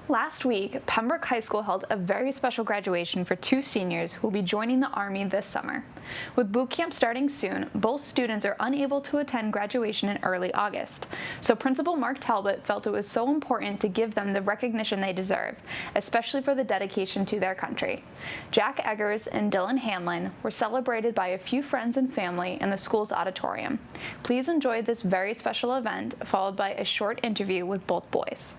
Last week, Pembroke High School held a very special graduation for two seniors who will be joining the Army this summer. With boot camp starting soon, both students are unable to attend graduation in early August. So Principal Mark Talbot felt it was so important to give them the recognition they deserve, especially for the dedication to their country. Jack Eggers and Dylan Hanlon were celebrated by a few friends and family in the school's auditorium. Please enjoy this very special event, followed by a short interview with both boys.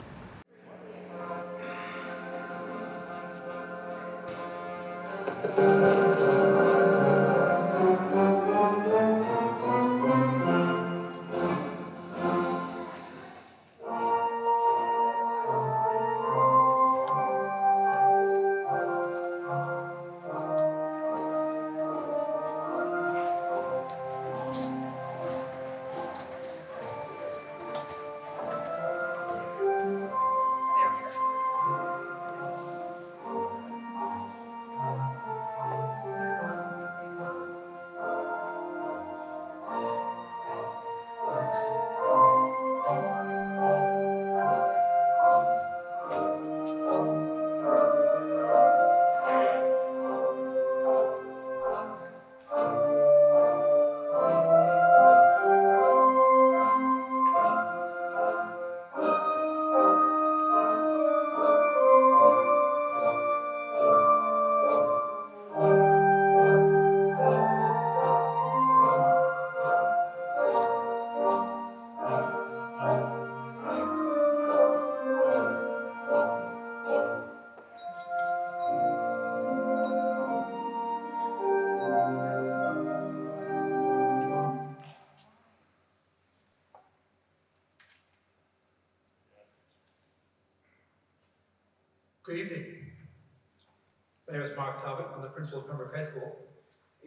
Good evening. My name is Mark Talbot. I'm the principal of Pembroke High School,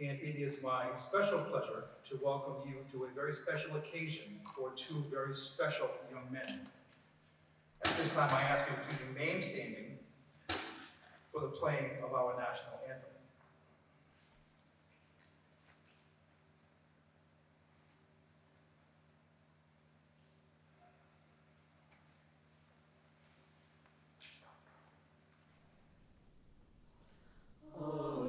and it is my special pleasure to welcome you to a very special occasion for two very special young men. At this time, I ask you to please remain standing for the playing of our national anthem.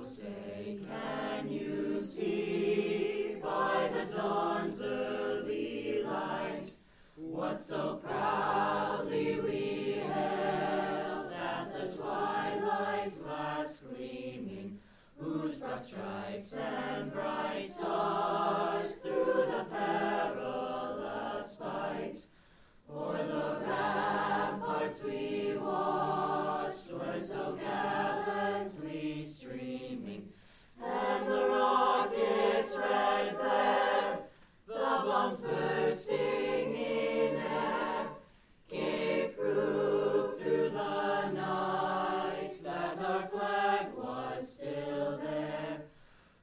Say, can you see by the dawn's early light what so proudly we hailed at the twilight's last gleaming, whose broad stripes and bright stars through the perilous fight o'er the ramparts we watched were so gallantly streaming, and the rocket's red glare, the bombs bursting in air, gave proof through the night that our flag was still there.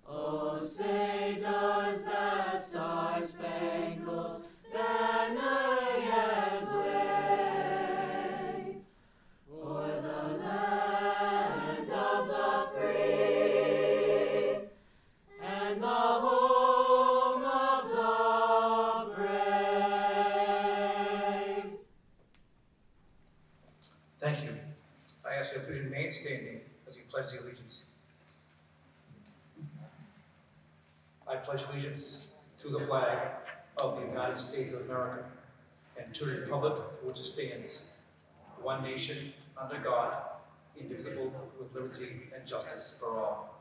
Oh, say does that star-spangled banner yet wave o'er the land of the free and the home of the brave? Thank you. I ask you to please remain standing as we pledge the allegiance. I pledge allegiance to the flag of the United States of America and to the republic for which it stands, one nation, under God, indivisible, with liberty and justice for all.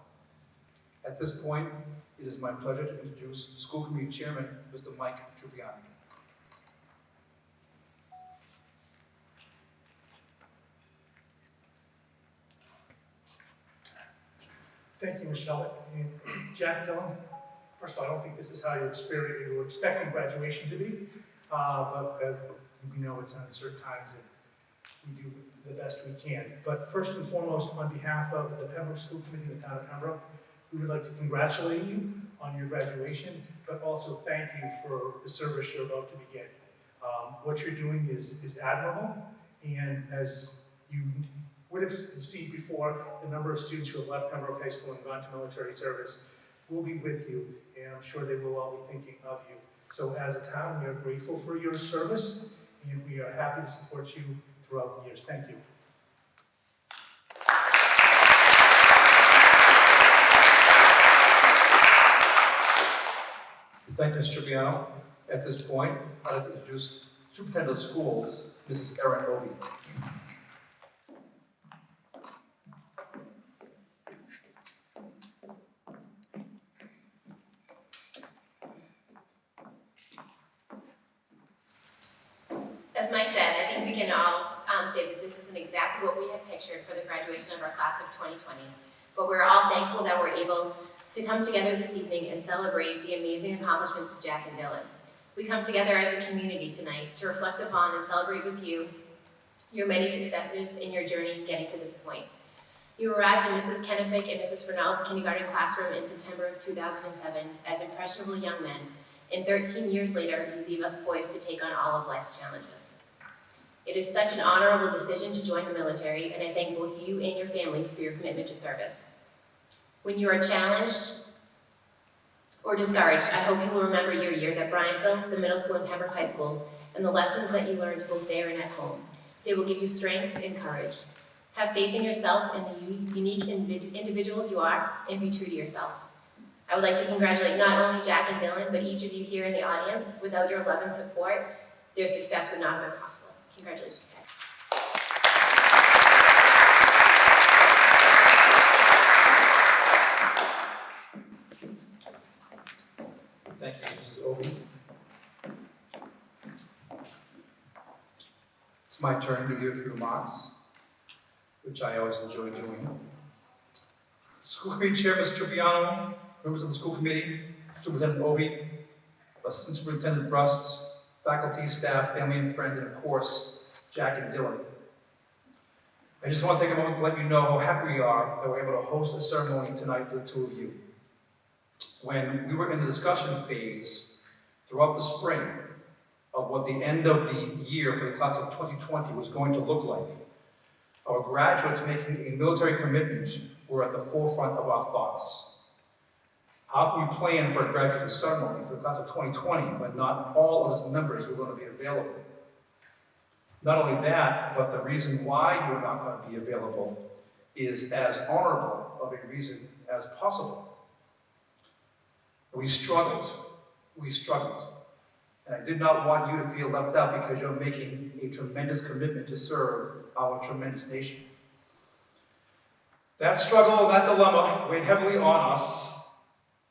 At this point, it is my pleasure to introduce School Committee Chairman, Mr. Mike Trupiani. Thank you, Michelle. And Jack, Dylan, first of all, I don't think this is how you were expecting graduation to be, but as we know, it's uncertain times and we do the best we can. But first and foremost, on behalf of the Pembroke School Committee in the town of Pembroke, we would like to congratulate you on your graduation, but also thank you for the service you're about to begin. What you're doing is admirable, and as you would have seen before, the number of students who have left Pembroke High School and gone to military service will be with you, and I'm sure they will all be thinking of you. So as a town, we are grateful for your service, and we are happy to support you throughout the years. Thank you. Thank you, Mr. Tripiano. At this point, I'd like to introduce Superintendent of Schools, Mrs. Erin Obie. As Mike said, I think we can all say that this isn't exactly what we had pictured for the graduation of our class of 2020, but we're all thankful that we're able to come together this evening and celebrate the amazing accomplishments of Jack and Dylan. We come together as a community tonight to reflect upon and celebrate with you your many successes in your journey getting to this point. You arrived in Mrs. Kennefic and Mrs. Fernald's kindergarten classroom in September of 2007 as impressionable young men, and 13 years later, you leave us poised to take on all of life's challenges. It is such an honorable decision to join the military, and I thank both you and your families for your commitment to service. When you are challenged or discouraged, I hope you will remember your years at Bryantville, the middle school, and Pembroke High School, and the lessons that you learned both there and at home. They will give you strength and courage. Have faith in yourself and the unique individuals you are, and be true to yourself. I would like to congratulate not only Jack and Dylan, but each of you here in the audience. Without your love and support, their success would not have been possible. Congratulations, guys. Thank you, Mrs. Obie. It's my turn to give a few remarks, which I always enjoy doing. School Committee Chair, Mr. Tripiano, members of the school committee, Superintendent Obie, Assistant Superintendent Brust, faculty, staff, family and friends, and of course, Jack and Dylan. I just want to take a moment to let you know how happy we are that we're able to host a ceremony tonight for the two of you. When we were in the discussion phase throughout the spring of what the end of the year for the class of 2020 was going to look like, our graduates making a military commitment were at the forefront of our thoughts. How can we plan for a graduation ceremony for the class of 2020 when not all of its members were going to be available? Not only that, but the reason why you're not going to be available is as honorable of a reason as possible. We struggled. And I did not want you to feel left out because you're making a tremendous commitment to serve our tremendous nation. That struggle and that dilemma weighed heavily on us,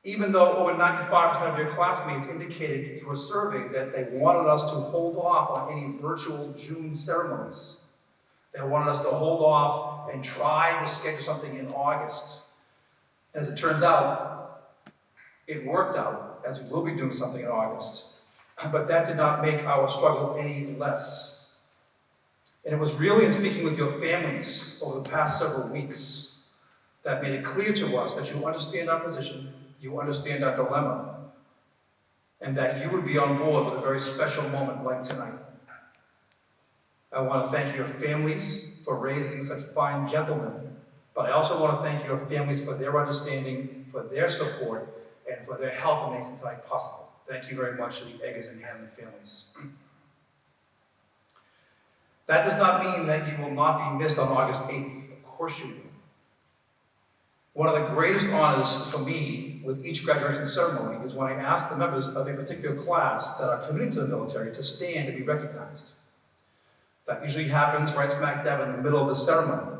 even though over 95% of your classmates indicated through a survey that they wanted us to hold off on any virtual June ceremonies. They wanted us to hold off and try to schedule something in August. As it turns out, it worked out, as we will be doing something in August. But that did not make our struggle any less. And it was really in speaking with your families over the past several weeks that made it clear to us that you understand our position, you understand our dilemma, and that you would be on board with a very special moment like tonight. I want to thank your families for raising such fine gentlemen, but I also want to thank your families for their understanding, for their support, and for their help in making tonight possible. Thank you very much to the Eggers and Hanlon families. That does not mean that you will not be missed on August 8th. Of course you will. One of the greatest honors for me with each graduation ceremony is when I ask the members of a particular class that are committed to the military to stand and be recognized. That usually happens right smack dab in the middle of the ceremony.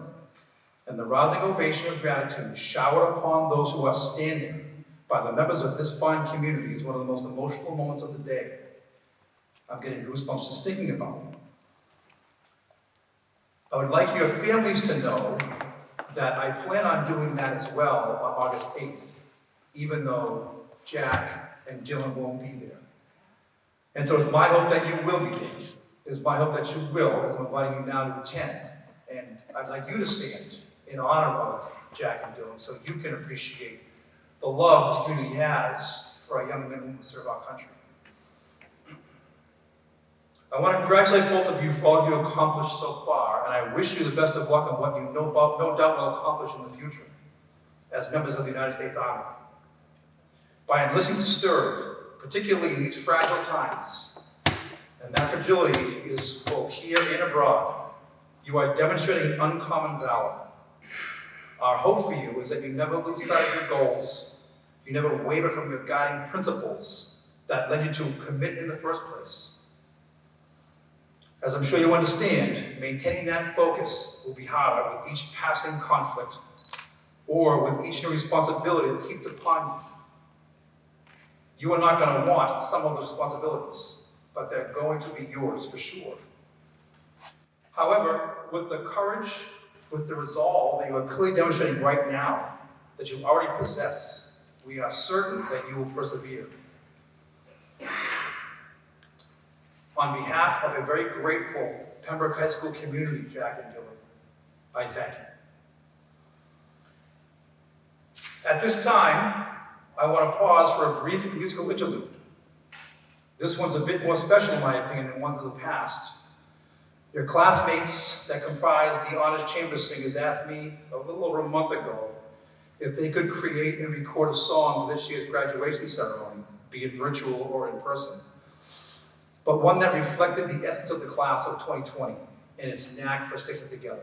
And the rousing ovation of gratitude showered upon those who are standing by the members of this fine community is one of the most emotional moments of the day. I'm getting goosebumps just thinking about it. I would like your families to know that I plan on doing that as well on August 8th, even though Jack and Dylan won't be there. And so it's my hope that you will be there. It's my hope that you will, as I'm inviting you now to attend. And I'd like you to stand in honor of Jack and Dylan so you can appreciate the love this community has for our young men who serve our country. I want to congratulate both of you for all you have accomplished so far, and I wish you the best of luck on what you no doubt will accomplish in the future as members of the United States Army. By enlisting to serve, particularly in these fragile times, and that fragility is both here and abroad, you are demonstrating an uncommon valor. Our hope for you is that you never lose sight of your goals, you never waver from your guiding principles, that led you to commit in the first place. As I'm sure you understand, maintaining that focus will be harder with each passing conflict or with each new responsibility that's heaped upon you. You are not going to want some of those responsibilities, but they're going to be yours for sure. However, with the courage, with the resolve that you are clearly demonstrating right now, that you already possess, we are certain that you will persevere. On behalf of a very grateful Pembroke High School community, Jack and Dylan, I thank you. At this time, I want to pause for a brief musical interlude. This one's a bit more special, in my opinion, than ones of the past. Your classmates that comprise the Honors Chamber Singers asked me a little over a month ago if they could create and record a song for this year's graduation ceremony, be it virtual or in person, but one that reflected the essence of the class of 2020 and its knack for sticking together.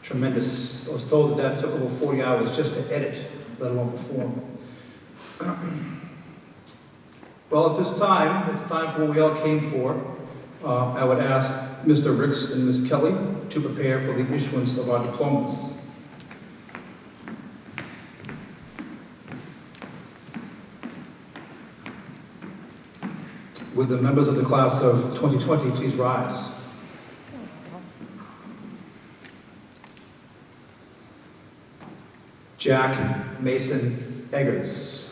Tremendous. I was told that took over 40 hours just to edit, let alone perform. Well, at this time, it's time for what we all came for. I would ask Mr. Ricks and Ms. Kelly to prepare for the issuance of our diplomas. Would the members of the class of 2020 please rise? Jack Mason Eggers.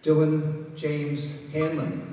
Dylan James Hanlon.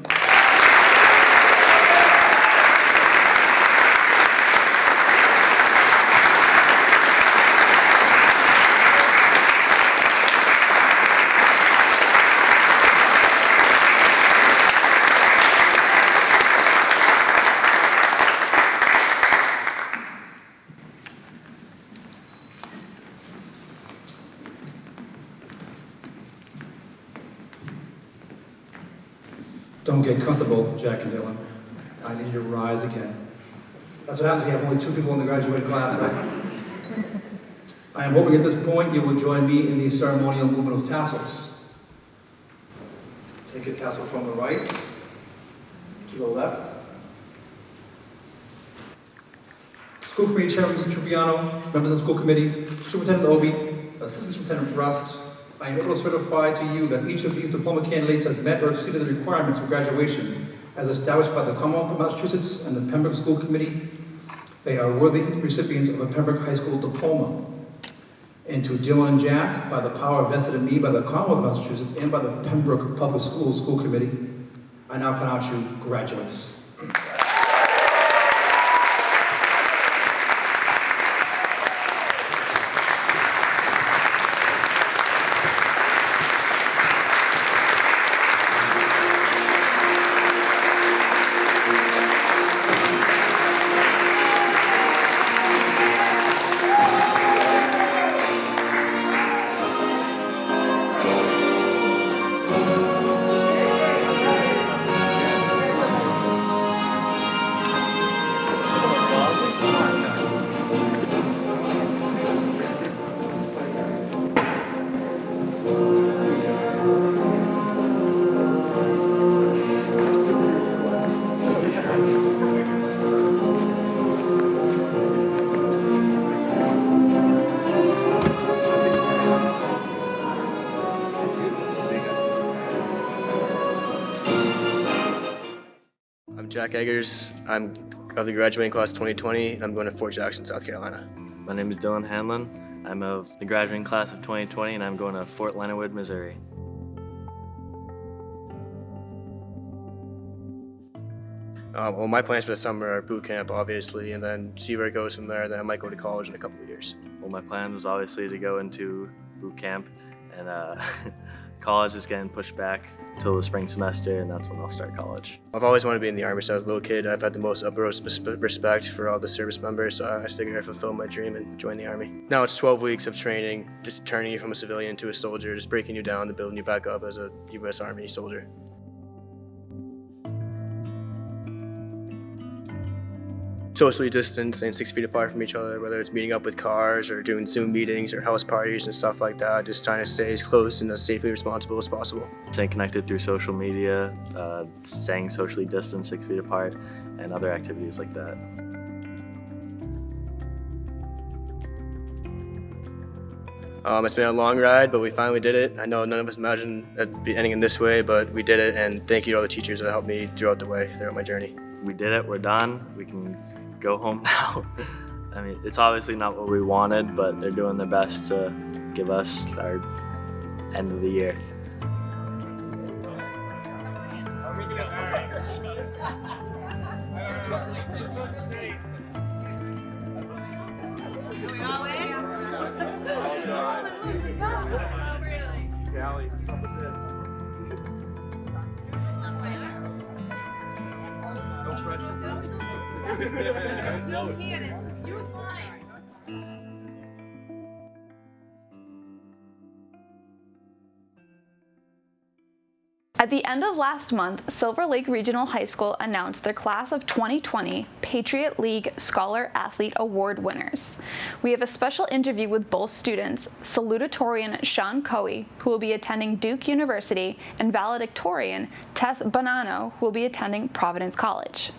Don't get comfortable, Jack and Dylan. I need you to rise again. That's what happens when you have only 2 people in the graduating class, right? I am hoping at this point you will join me in the ceremonial movement of tassels. Take a tassel from the right to the left. School Committee Chairman Mr. Trupiano, members of the school committee, Superintendent Obi, Assistant Superintendent Rust, I am able to certify to you that each of these diploma candidates has met or exceeded the requirements for graduation as established by the Commonwealth of Massachusetts and the Pembroke School Committee. They are worthy recipients of a Pembroke High School diploma. And to Dylan and Jack, by the power vested in me by the Commonwealth of Massachusetts and by the Pembroke Public Schools School Committee, I now pronounce you graduates. I'm Jack Eggers. I'm of the graduating class 2020, and I'm going to Fort Jackson, South Carolina. My name is Dylan Hanlon. I'm of the graduating class of 2020, and I'm going to Fort Leonard Wood, Missouri. Well, my plans for the summer are boot camp, obviously, and then see where it goes from there. Then I might go to college in a couple of years. Well, my plan was obviously to go into boot camp, and college is getting pushed back till the spring semester, and that's when I'll start college. I've always wanted to be in the Army since I was a little kid. I've had the most utmost respect for all the service members, so I figured I'd fulfill my dream and join the Army. Now it's 12 weeks of training, just turning you from a civilian to a soldier, just breaking you down and building you back up as a U.S. Army soldier. Socially distanced and 6 feet apart from each other, whether it's meeting up with cars or doing Zoom meetings or house parties and stuff like that, just trying to stay as close and as safely responsible as possible. Staying connected through social media, staying socially distanced 6 feet apart, and other activities like that. It's been a long ride, but we finally did it. I know none of us imagined it'd be ending in this way, but we did it, and thank you to all the teachers that helped me throughout the way, throughout my journey. We did it, we're done, we can go home now. I mean, it's obviously not what we wanted, but they're doing their best to give us our end of the year. At the end of last month, Silver Lake Regional High School announced their class of 2020 Patriot League Scholar Athlete Award winners. We have a special interview with both students, salutatorian Sean Coey, who will be attending Duke University, and valedictorian Tess Bonanno, who will be attending Providence College.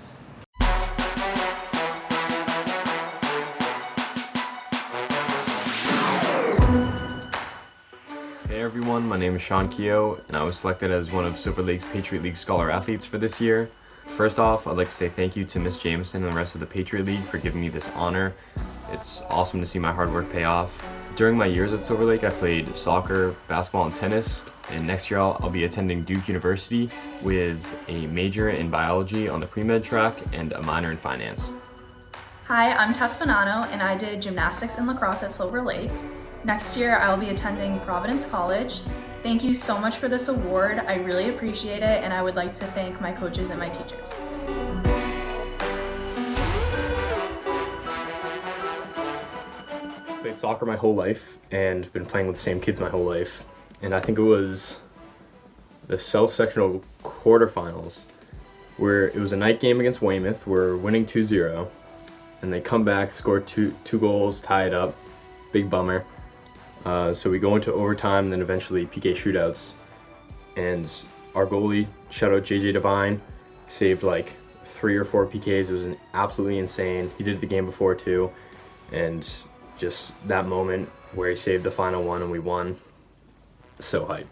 Hey everyone, my name is Sean Keogh, and I was selected as one of Silver Lake's Patriot League Scholar Athletes for this year. First off, I'd like to say thank you to Miss Jameson and the rest of the Patriot League for giving me this honor. It's awesome to see my hard work pay off. During my years at Silver Lake, I played soccer, basketball, and tennis, and next year I'll be attending Duke University with a major in biology on the pre-med track and a minor in finance. Hi, I'm Tess Bonanno, and I did gymnastics and lacrosse at Silver Lake. Next year, I will be attending Providence College. Thank you so much for this award. I really appreciate it, and I would like to thank my coaches and my teachers. I played soccer my whole life and been playing with the same kids my whole life. And I think it was the self-sectional quarterfinals where it was a night game against Weymouth. We're winning 2-0, and they come back, score two goals, tie it up. Big bummer. So we go into overtime, and then eventually PK shootouts. And our goalie, shout out JJ Devine, saved like 3 or 4 PKs. It was absolutely insane. He did it the game before too. And just that moment where he saved the final one and we won, so hype.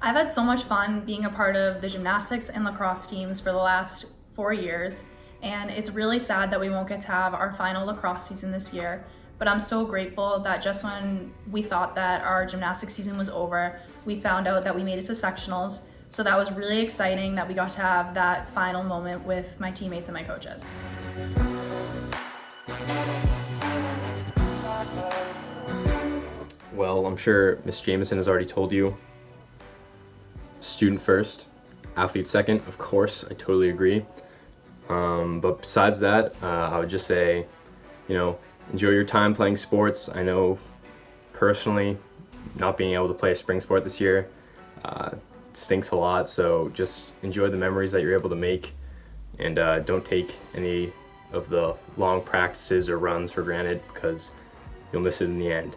I've had so much fun being a part of the gymnastics and lacrosse teams for the last 4 years, and it's really sad that we won't get to have our final lacrosse season this year. But I'm so grateful that just when we thought that our gymnastics season was over, we found out that we made it to sectionals. So that was really exciting that we got to have that final moment with my teammates and my coaches. Well, I'm sure Miss Jameson has already told you. Student first, athlete second, of course, I totally agree. But besides that, I would just say, enjoy your time playing sports. I know personally, not being able to play a spring sport this year stinks a lot, so just enjoy the memories that you're able to make, and don't take any of the long practices or runs for granted, because you'll miss it in the end.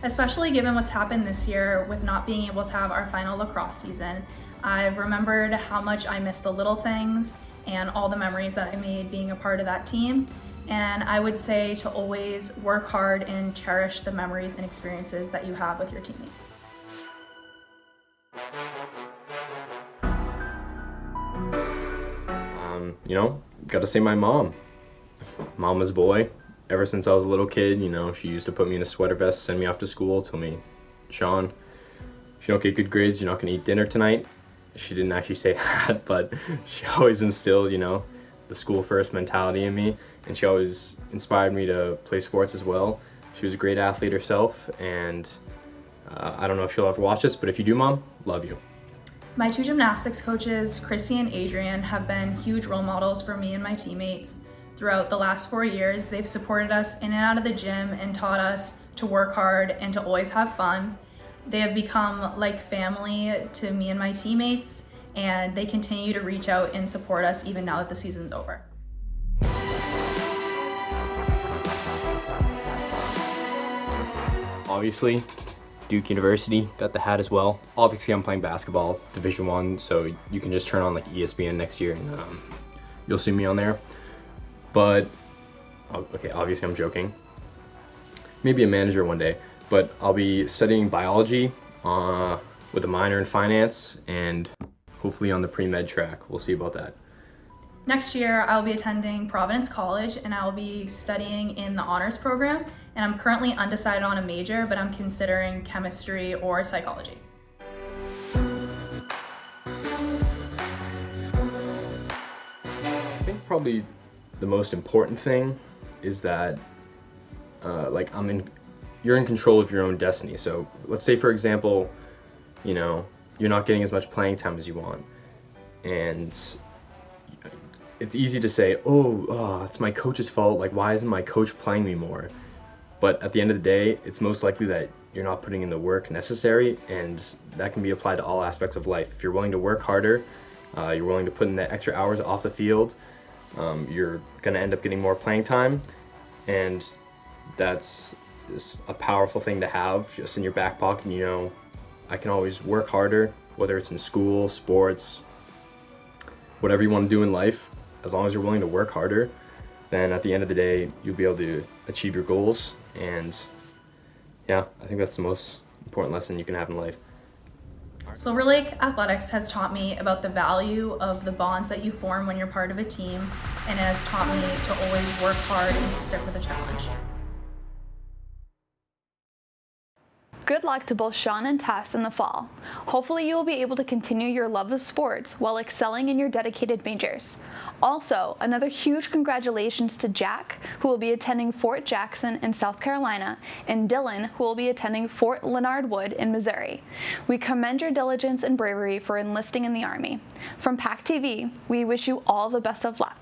Especially given what's happened this year with not being able to have our final lacrosse season, I've remembered how much I miss the little things and all the memories that I made being a part of that team. And I would say to always work hard and cherish the memories and experiences that you have with your teammates. Gotta say my mom. Mama's boy. Ever since I was a little kid, she used to put me in a sweater vest, send me off to school, tell me, Sean, if you don't get good grades, you're not gonna eat dinner tonight. She didn't actually say that, but she always instilled, the school first mentality in me. And she always inspired me to play sports as well. She was a great athlete herself, and I don't know if she'll ever watch this, but if you do, Mom, love you. My 2 gymnastics coaches, Christy and Adrian, have been huge role models for me and my teammates. Throughout the last 4 years, they've supported us in and out of the gym and taught us to work hard and to always have fun. They have become like family to me and my teammates, and they continue to reach out and support us even now that the season's over. Obviously, Duke University got the hat as well. Obviously, I'm playing basketball, Division I, so you can just turn on like ESPN next year and you'll see me on there. But, okay, obviously I'm joking. Maybe a manager one day, but I'll be studying biology with a minor in finance and hopefully on the pre-med track. We'll see about that. Next year, I'll be attending Providence College, and I'll be studying in the honors program. And I'm currently undecided on a major, but I'm considering chemistry or psychology. I think probably the most important thing is that you're in control of your own destiny. So let's say, for example, you're not getting as much playing time as you want, and it's easy to say, it's my coach's fault. Like, why isn't my coach playing me more? But at the end of the day, it's most likely that you're not putting in the work necessary, and that can be applied to all aspects of life. If you're willing to work harder, you're willing to put in the extra hours off the field, you're going to end up getting more playing time, and that's just a powerful thing to have just in your back pocket. You know, I can always work harder, whether it's in school, sports, whatever you want to do in life. As long as you're willing to work harder, then at the end of the day, you'll be able to achieve your goals. And yeah, I think that's the most important lesson you can have in life. Silver Lake Athletics has taught me about the value of the bonds that you form when you're part of a team, and it has taught me to always work hard and to stick with a challenge. Good luck to both Sean and Tess in the fall. Hopefully you will be able to continue your love of sports while excelling in your dedicated majors. Also, another huge congratulations to Jack, who will be attending Fort Jackson in South Carolina, and Dylan, who will be attending Fort Leonard Wood in Missouri. We commend your diligence and bravery for enlisting in the Army. From PAC TV, we wish you all the best of luck.